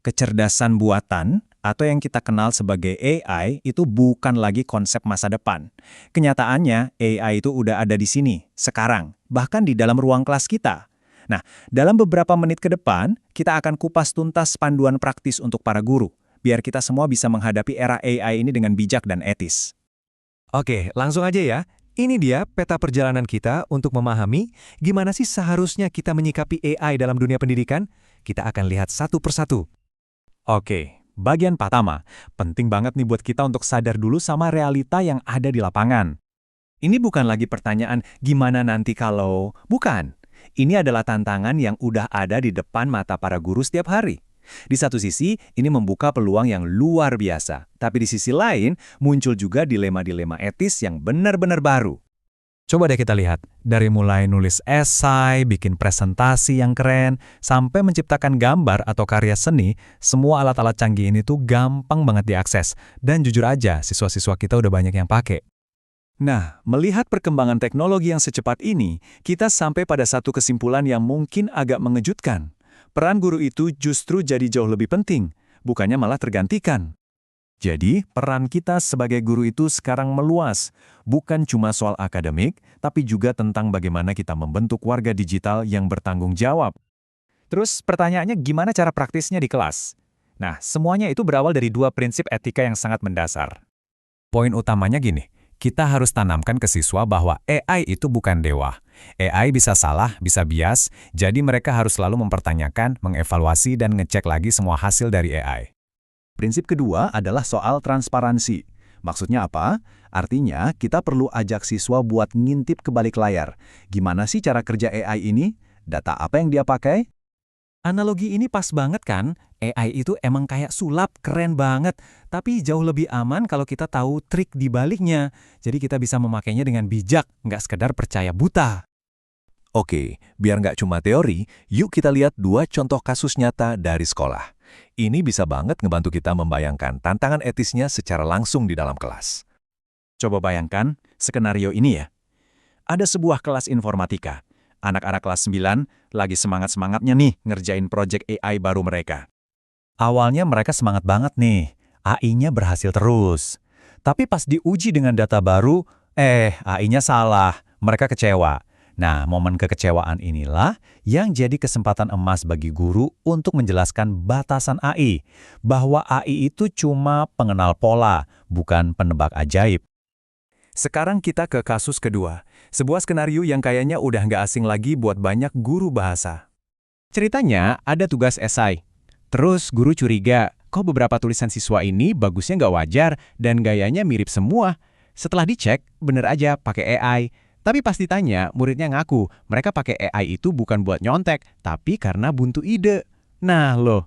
kecerdasan buatan, atau yang kita kenal sebagai AI, itu bukan lagi konsep masa depan. Kenyataannya, AI itu udah ada di sini, sekarang, bahkan di dalam ruang kelas kita. Nah, dalam beberapa menit ke depan, kita akan kupas tuntas panduan praktis untuk para guru, biar kita semua bisa menghadapi era AI ini dengan bijak dan etis. Oke, langsung aja ya. Ini dia peta perjalanan kita untuk memahami gimana sih seharusnya kita menyikapi AI dalam dunia pendidikan. Kita akan lihat satu persatu. Oke, bagian pertama, penting banget nih buat kita untuk sadar dulu sama realita yang ada di lapangan. Ini bukan lagi pertanyaan gimana nanti kalau... Bukan. Ini adalah tantangan yang udah ada di depan mata para guru setiap hari. Di satu sisi, ini membuka peluang yang luar biasa. Tapi di sisi lain, muncul juga dilema-dilema etis yang benar-benar baru. Coba deh kita lihat, dari mulai nulis esai, bikin presentasi yang keren, sampai menciptakan gambar atau karya seni, semua alat-alat canggih ini tuh gampang banget diakses. Dan jujur aja, siswa-siswa kita udah banyak yang pakai. Nah, melihat perkembangan teknologi yang secepat ini, kita sampai pada satu kesimpulan yang mungkin agak mengejutkan. Peran guru itu justru jadi jauh lebih penting, bukannya malah tergantikan. Jadi, peran kita sebagai guru itu sekarang meluas, bukan cuma soal akademik, tapi juga tentang bagaimana kita membentuk warga digital yang bertanggung jawab. Terus, pertanyaannya gimana cara praktisnya di kelas? Nah, semuanya itu berawal dari dua prinsip etika yang sangat mendasar. Poin utamanya gini, kita harus tanamkan ke siswa bahwa AI itu bukan dewa. AI bisa salah, bisa bias, jadi mereka harus selalu mempertanyakan, mengevaluasi, dan ngecek lagi semua hasil dari AI. Prinsip kedua adalah soal transparansi. Maksudnya apa? Artinya, kita perlu ajak siswa buat ngintip ke balik layar. Gimana sih cara kerja AI ini? Data apa yang dia pakai? Analogi ini pas banget kan? AI itu emang kayak sulap, keren banget. Tapi jauh lebih aman kalau kita tahu trik di baliknya. Jadi kita bisa memakainya dengan bijak, nggak sekedar percaya buta. Oke, biar nggak cuma teori, yuk kita lihat dua contoh kasus nyata dari sekolah. Ini bisa banget ngebantu kita membayangkan tantangan etisnya secara langsung di dalam kelas. Coba bayangkan skenario ini ya. Ada sebuah kelas informatika. Anak-anak kelas 9 lagi semangat-semangatnya nih ngerjain proyek AI baru mereka. Awalnya mereka semangat banget nih, AI-nya berhasil terus. Tapi pas diuji dengan data baru, AI-nya salah, mereka kecewa. Nah, momen kekecewaan inilah yang jadi kesempatan emas bagi guru untuk menjelaskan batasan AI, bahwa AI itu cuma pengenal pola, bukan penebak ajaib. Sekarang kita ke kasus kedua, sebuah skenario yang kayaknya udah nggak asing lagi buat banyak guru bahasa. Ceritanya ada tugas esai. Terus guru curiga, kok beberapa tulisan siswa ini bagusnya nggak wajar dan gayanya mirip semua. Setelah dicek, bener aja pakai AI. Tapi pas ditanya, muridnya ngaku mereka pakai AI itu bukan buat nyontek, tapi karena buntu ide. Nah loh.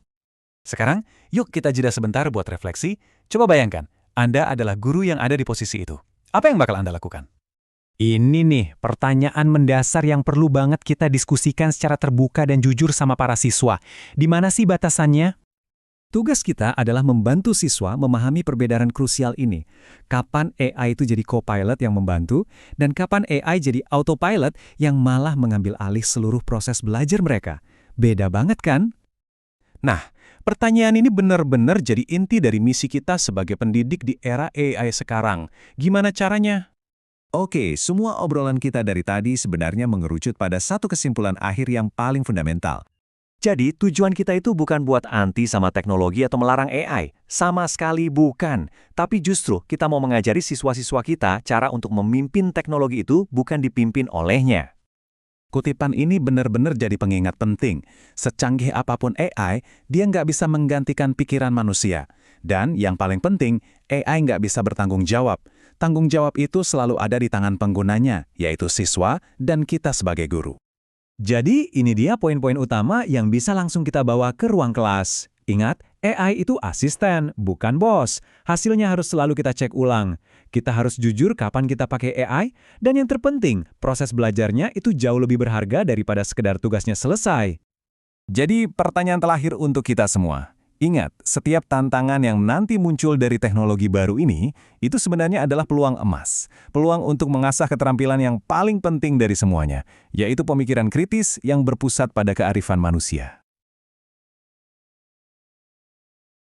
Sekarang, yuk kita jeda sebentar buat refleksi. Coba bayangkan, Anda adalah guru yang ada di posisi itu. Apa yang bakal Anda lakukan? Ini nih, pertanyaan mendasar yang perlu banget kita diskusikan secara terbuka dan jujur sama para siswa. Di mana sih batasannya? Tugas kita adalah membantu siswa memahami perbedaan krusial ini. Kapan AI itu jadi co-pilot yang membantu, dan kapan AI jadi autopilot yang malah mengambil alih seluruh proses belajar mereka. Beda banget kan? Nah, pertanyaan ini benar-benar jadi inti dari misi kita sebagai pendidik di era AI sekarang. Gimana caranya? Oke, semua obrolan kita dari tadi sebenarnya mengerucut pada satu kesimpulan akhir yang paling fundamental. Jadi, tujuan kita itu bukan buat anti sama teknologi atau melarang AI. Sama sekali bukan. Tapi justru kita mau mengajari siswa-siswa kita cara untuk memimpin teknologi itu bukan dipimpin olehnya. Kutipan ini benar-benar jadi pengingat penting. Secanggih apapun AI, dia nggak bisa menggantikan pikiran manusia. Dan yang paling penting, AI nggak bisa bertanggung jawab. Tanggung jawab itu selalu ada di tangan penggunanya, yaitu siswa dan kita sebagai guru. Jadi, ini dia poin-poin utama yang bisa langsung kita bawa ke ruang kelas. Ingat, AI itu asisten, bukan bos. Hasilnya harus selalu kita cek ulang. Kita harus jujur kapan kita pakai AI, dan yang terpenting, proses belajarnya itu jauh lebih berharga daripada sekedar tugasnya selesai. Jadi, pertanyaan terakhir untuk kita semua. Ingat, setiap tantangan yang nanti muncul dari teknologi baru ini, itu sebenarnya adalah peluang emas. Peluang untuk mengasah keterampilan yang paling penting dari semuanya, yaitu pemikiran kritis yang berpusat pada kearifan manusia.